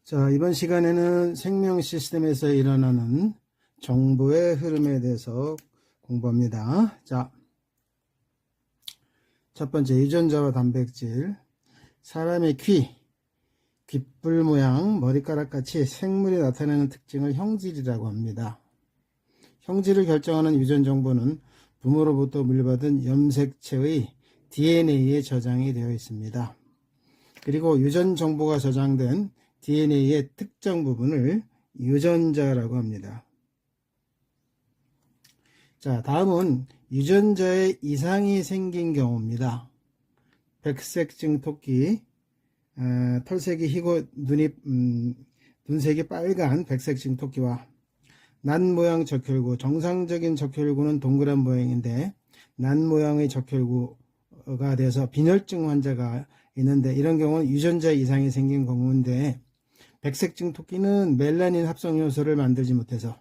자, 이번 시간에는 생명 시스템에서 일어나는 정보의 흐름에 대해서 공부합니다. 자, 첫 번째, 유전자와 단백질. 사람의 귓불 모양, 머리카락 같이 생물이 나타내는 특징을 형질이라고 합니다. 형질을 결정하는 유전 정보는 부모로부터 물려받은 염색체의 DNA에 저장이 되어 있습니다. 그리고 유전 정보가 저장된 DNA의 특정 부분을 유전자라고 합니다. 자, 다음은 유전자에 이상이 생긴 경우입니다. 백색증 토끼, 털색이 희고 눈색이 빨간 백색증 토끼와 난 모양 적혈구, 정상적인 적혈구는 동그란 모양인데 난 모양의 적혈구가 돼서 빈혈증 환자가 있는데, 이런 경우는 유전자 이상이 생긴 경우인데, 백색증 토끼는 멜라닌 합성 요소를 만들지 못해서,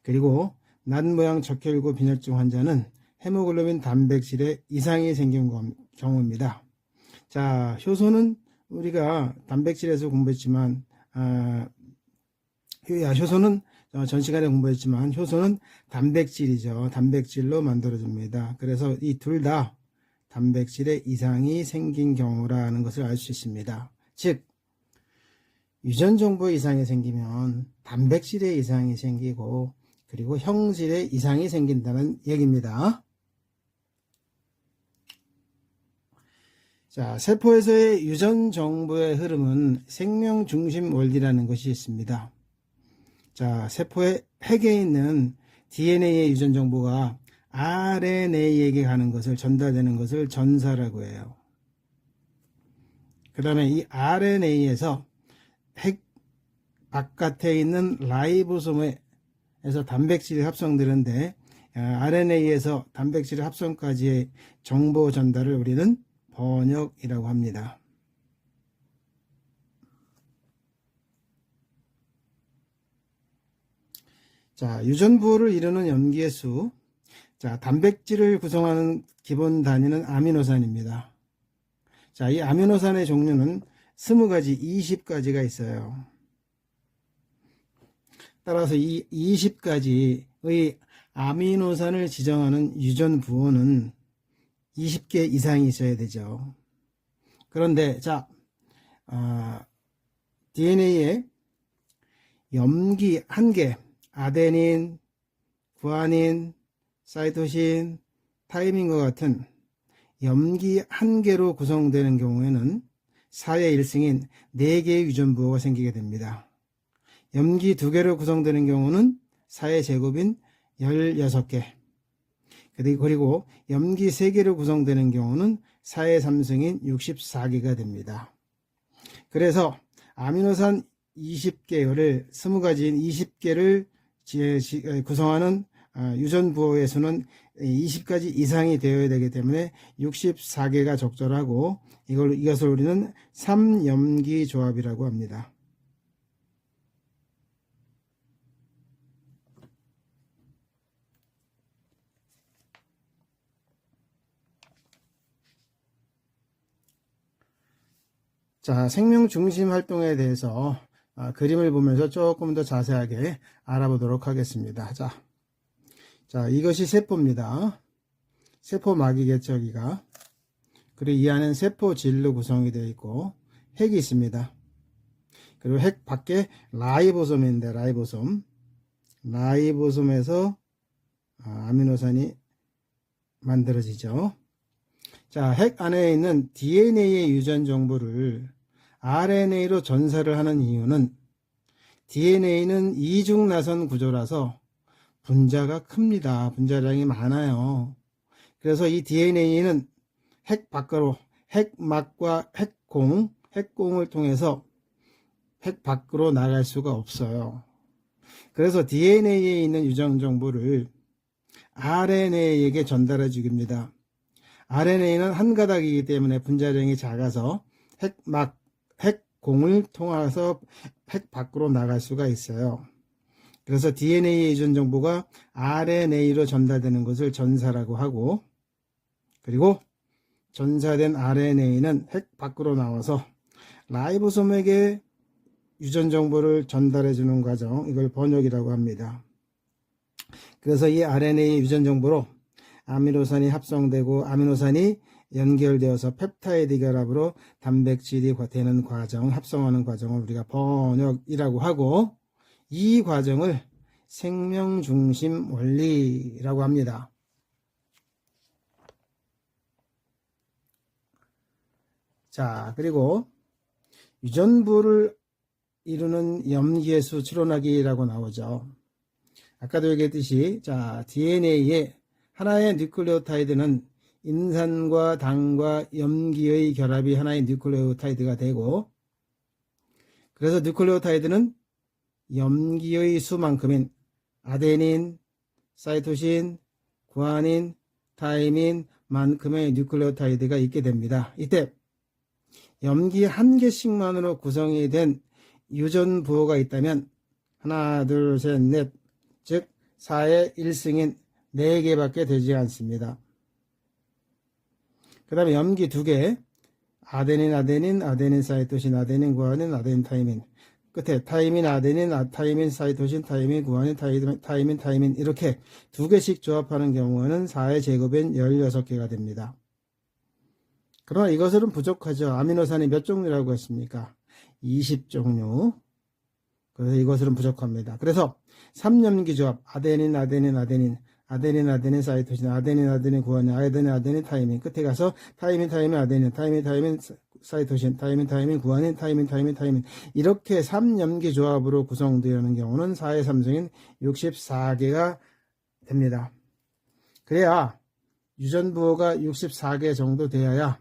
그리고 난 모양 적혈구 빈혈증 환자는 헤모글로빈 단백질에 이상이 생긴 경우입니다. 자, 효소는 우리가 단백질에서 공부했지만, 효소는 전 시간에 공부했지만 효소는 단백질이죠. 단백질로 만들어집니다. 그래서 이 둘 다 단백질에 이상이 생긴 경우라는 것을 알 수 있습니다. 즉, 유전 정보에 이상이 생기면 단백질에 이상이 생기고, 그리고 형질에 이상이 생긴다는 얘기입니다. 자, 세포에서의 유전 정보의 흐름은 생명 중심 원리라는 것이 있습니다. 자, 세포의 핵에 있는 DNA의 유전 정보가 RNA에게 가는 것을, 전달되는 것을 전사라고 해요. 그 다음에 이 RNA에서 핵 바깥에 있는 라이보솜에서 단백질이 합성되는데, RNA에서 단백질 합성까지의 정보 전달을 우리는 번역이라고 합니다. 자, 유전부호를 이루는 염기의 수. 자, 단백질을 구성하는 기본 단위는 아미노산입니다. 자, 이 아미노산의 종류는 20가지, 20가지가 있어요. 따라서 이 20가지의 아미노산을 지정하는 유전부호는 20개 이상이 있어야 되죠. 그런데 자, DNA에 염기 1개, 아데닌, 구아닌, 사이토신, 타이민과 같은 염기 1개로 구성되는 경우에는 4의 1승인 4개의 유전부호가 생기게 됩니다. 염기 2개로 구성되는 경우는 4의 제곱인 16개, 그리고 염기 3개로 구성되는 경우는 4의 3승인 64개가 됩니다. 그래서 아미노산 20개를 20가지인 20개를 구성하는 유전부호의 수는 20가지 이상이 되어야 되기 때문에 64개가 적절하고, 이것을 우리는 3염기 조합이라고 합니다. 자, 생명 중심 활동에 대해서 그림을 보면서 조금 더 자세하게 알아보도록 하겠습니다. 자, 이것이 세포입니다. 세포막이겠죠, 여기가. 그리고 이 안에는 세포질로 구성이 되어 있고, 핵이 있습니다. 그리고 핵 밖에 라이보솜인데, 라이보솜에서 아미노산이 만들어지죠. 자, 핵 안에 있는 DNA의 유전 정보를 RNA로 전사를 하는 이유는, DNA는 이중나선 구조라서 분자가 큽니다. 분자량이 많아요. 그래서 이 DNA는 핵 밖으로, 핵막과 핵공을 통해서 핵 밖으로 나갈 수가 없어요. 그래서 DNA에 있는 유전 정보를 RNA에게 전달해 주깁니다. RNA는 한 가닥이기 때문에 분자량이 작아서 핵공을 통해서 핵 밖으로 나갈 수가 있어요. 그래서 DNA의 유전 정보가 RNA로 전달되는 것을 전사라고 하고, 그리고 전사된 RNA는 핵 밖으로 나와서 라이보솜에게 유전 정보를 전달해 주는 과정, 이걸 번역이라고 합니다. 그래서 이 RNA 유전 정보로 아미노산이 합성되고 아미노산이 연결되어서 펩타이드 결합으로 단백질이 되는 과정, 합성하는 과정을 우리가 번역이라고 하고, 이 과정을 생명 중심 원리라고 합니다. 자, 그리고 유전부를 이루는 염기의 수 추론하기라고 나오죠. 아까도 얘기했듯이, 자, DNA의 하나의 뉴클레오타이드는 인산과 당과 염기의 결합이 하나의 뉴클레오타이드가 되고, 그래서 뉴클레오타이드는 염기의 수만큼인 아데닌, 사이토신, 구아닌, 타이민 만큼의 뉴클레오타이드가 있게 됩니다. 이때 염기 한 개씩만으로 구성이 된 유전 부호가 있다면 하나, 둘, 셋, 넷, 즉 4의 1승인 4개밖에 되지 않습니다. 그 다음에 염기 2개, 아데닌, 사이토신, 아데닌, 구아닌, 아데닌, 타이민. 끝에 타이민, 아데닌, 타이민, 사이토신, 타이민, 구아닌, 타이민 이렇게 2개씩 조합하는 경우에는 4의 제곱인 16개가 됩니다. 그러나 이것은 부족하죠. 아미노산이 몇 종류라고 했습니까? 20종류. 그래서 이것은 부족합니다. 그래서 3염기 조합, 아데닌, 사이토신, 아데닌, 구아닌, 아데닌, 타이민. 끝에 가서 타이민, 아데닌, 타이민, 사이토신, 타이민, 구아닌, 타이민. 이렇게 3염기 조합으로 구성되는 경우는 4의 3승인 64개가 됩니다. 그래야 유전부호가 64개 정도 되어야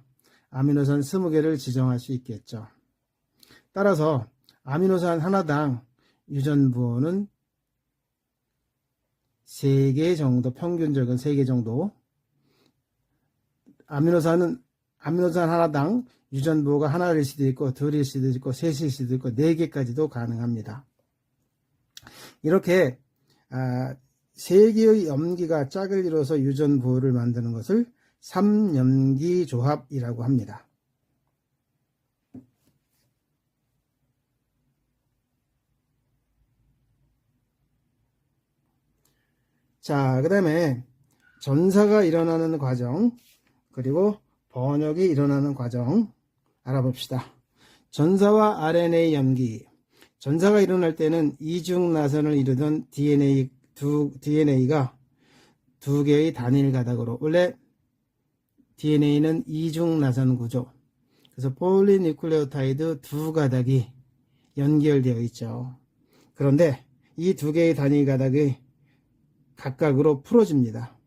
아미노산 20개를 지정할 수 있겠죠. 따라서 아미노산 하나당 유전부호는 3개 정도, 평균적인 3개 정도. 아미노산 하나당 유전부호가 하나일 수도 있고, 둘일 수도 있고, 셋일 수도 있고, 4개까지도 가능합니다. 이렇게 3개의 염기가 짝을 이뤄서 유전부호를 만드는 것을 3염기 조합이라고 합니다. 자, 그 다음에 전사가 일어나는 과정, 그리고 번역이 일어나는 과정 알아봅시다. 전사와 RNA 염기. 전사가 일어날 때는 이중 나선을 이루던 DNA가 2개의 단일 가닥으로, 원래 DNA는 이중 나선 구조, 그래서 폴리뉴클레오타이드 2가닥이 연결되어 있죠. 그런데 이 2개의 단일 가닥이 각각으로 풀어집니다.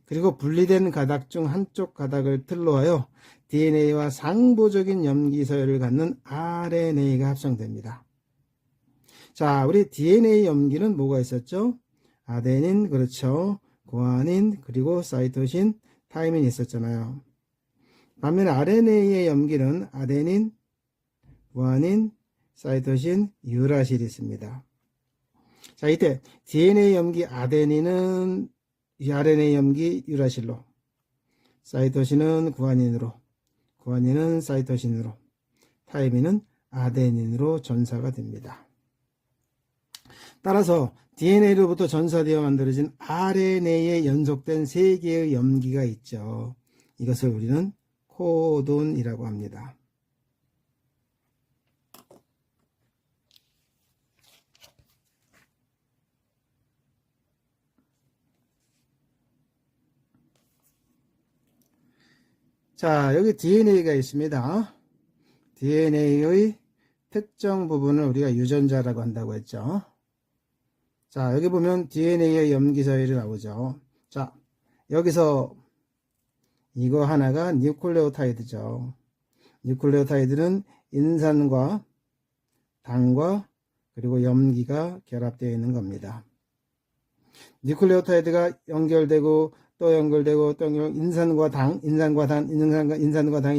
그리고 분리된 가닥 중 한쪽 가닥을 틀로 하여 DNA와 상보적인 염기 서열을 갖는 RNA가 합성됩니다. 자, 우리 DNA 염기는 뭐가 있었죠? 아데닌, 그렇죠. 구아닌, 그리고 사이토신, 타이민이 있었잖아요. 반면에 RNA의 염기는 아데닌, 구아닌, 사이토신, 유라실이 있습니다. 자, 이때 DNA 염기 아데닌은 RNA 염기 유라실로, 사이토신은 구아닌으로, 구아닌은 사이토신으로, 타이민은 아데닌으로 전사가 됩니다. 따라서 DNA로부터 전사되어 만들어진 RNA에 연속된 3개의 염기가 있죠. 이것을 우리는 코돈이라고 합니다. 자, 여기 DNA가 있습니다. DNA의 특정 부분을 우리가 유전자라고 한다고 했죠. 자, 여기 보면 DNA의 염기 서열이 나오죠. 자, 여기서 이거 하나가 뉴클레오타이드죠. 뉴클레오타이드는 인산과 당과 그리고 염기가 결합되어 있는 겁니다. 뉴클레오타이드가 연결되고 또 연결되고 또 인산과 당이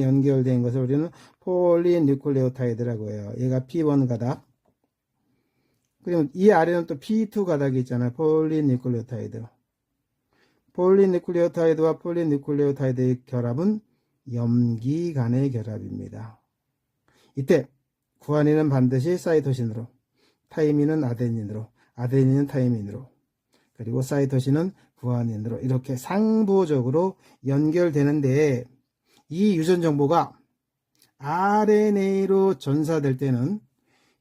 연결된 것을 우리는 폴리뉴클레오타이드라고 해요. 얘가 P1 가닥. 그러면 이 아래는 또 P2 가닥이 있잖아요. 폴리뉴클레오타이드. 폴리뉴클레오타이드와 폴리뉴클레오타이드의 결합은 염기 간의 결합입니다. 이때 구아닌은 반드시 사이토신으로, 타이민은 아데닌으로, 아데닌은 타이민으로, 그리고 사이토신은 구아닌으로 이렇게 상부적으로 연결되는데 이 유전 정보가 RNA로 전사될 때는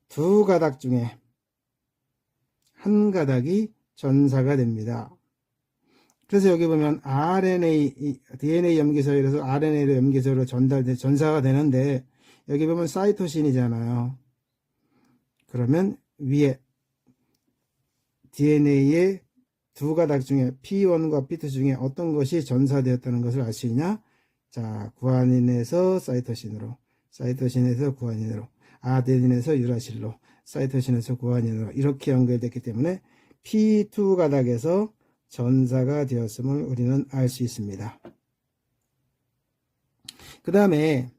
두 가닥 중에 한 가닥이 전사가 됩니다. 그래서 여기 보면 DNA 염기서열에서 RNA로 염기서열로 전사가 되는데 여기 보면 사이토신이잖아요. 그러면 위에 DNA의 두 가닥 중에 P1과 P2 중에 어떤 것이 전사되었다는 것을 알 수 있냐? 자, 구아닌에서 사이토신으로, 사이토신에서 구아닌으로, 아데닌에서 유라실로, 사이토신에서 구아닌으로 이렇게 연결됐기 때문에 P2 가닥에서 전사가 되었음을 우리는 알 수 있습니다. 그 다음에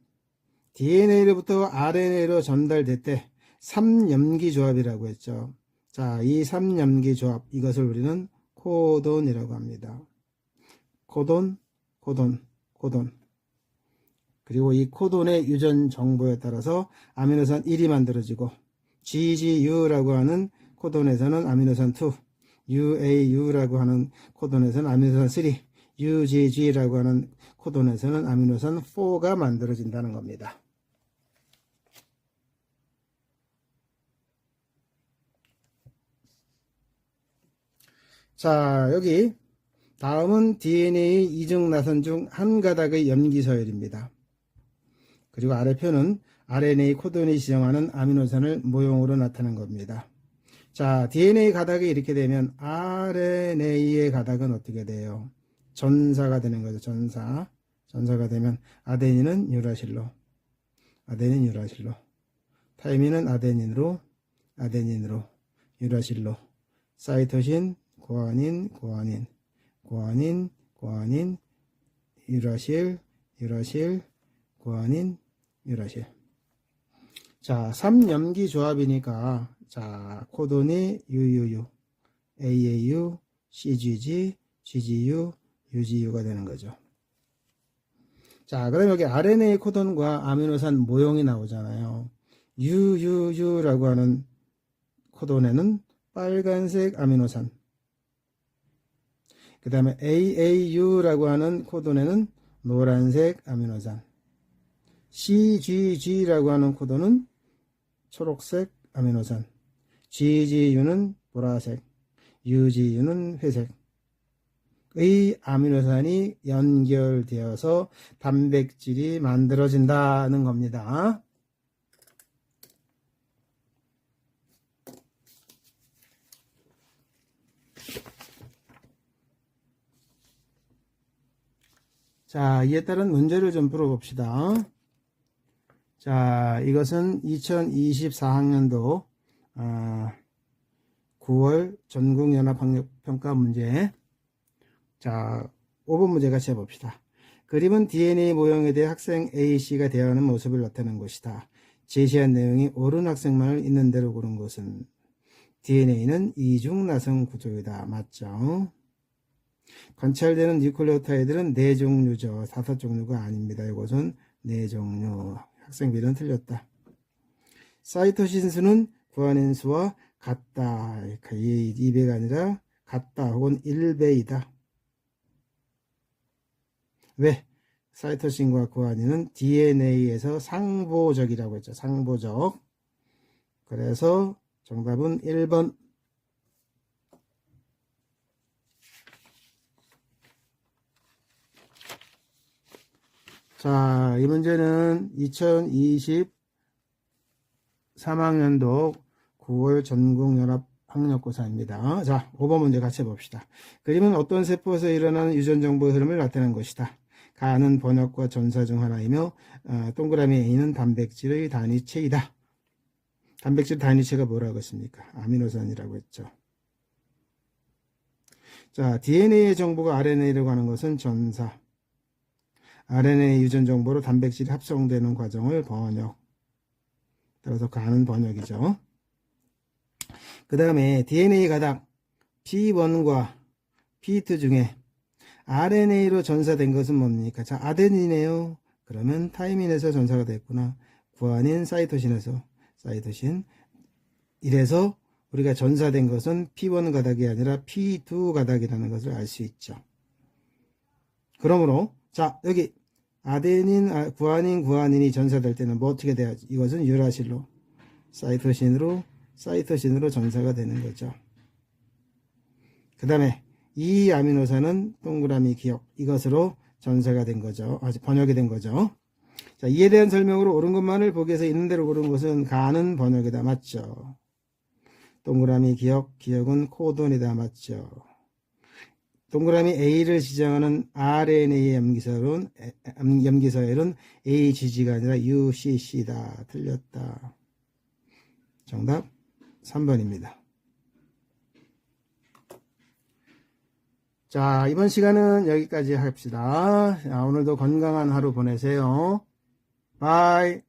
DNA로부터 RNA로 전달될 때 3염기 조합이라고 했죠. 자, 이 3염기 조합, 이것을 우리는 코돈이라고 합니다. 코돈. 그리고 이 코돈의 유전 정보에 따라서 아미노산 1이 만들어지고 GGU라고 하는 코돈에서는 아미노산 2, UAU라고 하는 코돈에서는 아미노산 3, UGG라고 하는 코돈에서는 아미노산 4가 만들어진다는 겁니다. 자, 여기 다음은 DNA 이중 나선 중 한 가닥의 염기서열입니다. 그리고 아래표는 RNA 코돈이 지정하는 아미노산을 모형으로 나타낸 겁니다. 자, DNA 가닥이 이렇게 되면 RNA의 가닥은 어떻게 돼요? 전사가 되는 거죠. 전사가 되면 아데닌은 유라실로, 타이민은 아데닌으로, 유라실로, 사이토신, 구아닌, 유라실, 구아닌, 유라실. 자, 3염기 조합이니까 자, 코돈이 UUU, AAU, CGG, GGU, UGU가 되는 거죠. 자, 그럼 여기 RNA 코돈과 아미노산 모형이 나오잖아요. UUU라고 하는 코돈에는 빨간색 아미노산, 그 다음에 AAU라고 하는 코돈에는 노란색 아미노산, CGG라고 하는 코돈은 초록색 아미노산, GGU는 보라색, UGU는 회색의 아미노산이 연결되어서 단백질이 만들어진다는 겁니다. 자, 이에 따른 문제를 좀 풀어봅시다. 자, 이것은 2024학년도 9월 전국연합학력평가 문제. 자, 5번 문제 같이 해봅시다. 그림은 DNA 모형에 대해 학생 A씨가 대하는 모습을 나타낸 것이다. 제시한 내용이 옳은 학생만을 있는 대로 고른 것은 DNA는 이중나선 구조이다. 맞죠? 관찰되는 뉴클레오타이드는 4종류죠. 5종류가 아닙니다. 이것은 4종류. 학생 B는 틀렸다. 사이토신 수는 구아닌 수와 같다. 2배가 아니라 같다 혹은 1배이다. 왜? 사이토신과 구아닌은 DNA에서 상보적이라고 했죠. 상보적. 그래서 정답은 1번. 자, 이 문제는 2023학년도 9월 전국연합학력고사입니다. 자, 5번 문제 같이 해봅시다. 그림은 어떤 세포에서 일어나는 유전 정보의 흐름을 나타낸 것이다. 가는 번역과 전사 중 하나이며 동그라미 A는 단백질의 단위체이다. 단백질 단위체가 뭐라고 했습니까? 아미노산이라고 했죠. 자, DNA의 정보가 RNA로 가는 것은 전사. RNA 유전 정보로 단백질이 합성되는 과정을 번역. 따라서 가는 번역이죠. 그 다음에 DNA 가닥 P1과 P2 중에 RNA로 전사된 것은 뭡니까? 자, 아데닌이네요. 그러면 타이민에서 전사가 됐구나. 구아닌 사이토신에서, 사이토신. 이래서 우리가 전사된 것은 P1 가닥이 아니라 P2 가닥이라는 것을 알 수 있죠. 그러므로 자 여기 아데닌, 구아닌이 전사될 때는 뭐 어떻게 돼야지? 이것은 유라실로 사이토신으로 전사가 되는 거죠. 그 다음에 이 아미노산은 동그라미 기억, 이것으로 전사가 된 거죠. 아직 번역이 된 거죠. 자, 이에 대한 설명으로 옳은 것만을 보기 위해서 있는 대로 고른 것은 가는 번역이다. 맞죠? 동그라미 기억은 코돈이다. 맞죠? 동그라미 A를 지정하는 RNA 염기서열은 AGG가 아니라 UCC다. 틀렸다. 정답 3번입니다. 자, 이번 시간은 여기까지 합시다. 자, 오늘도 건강한 하루 보내세요. 바이.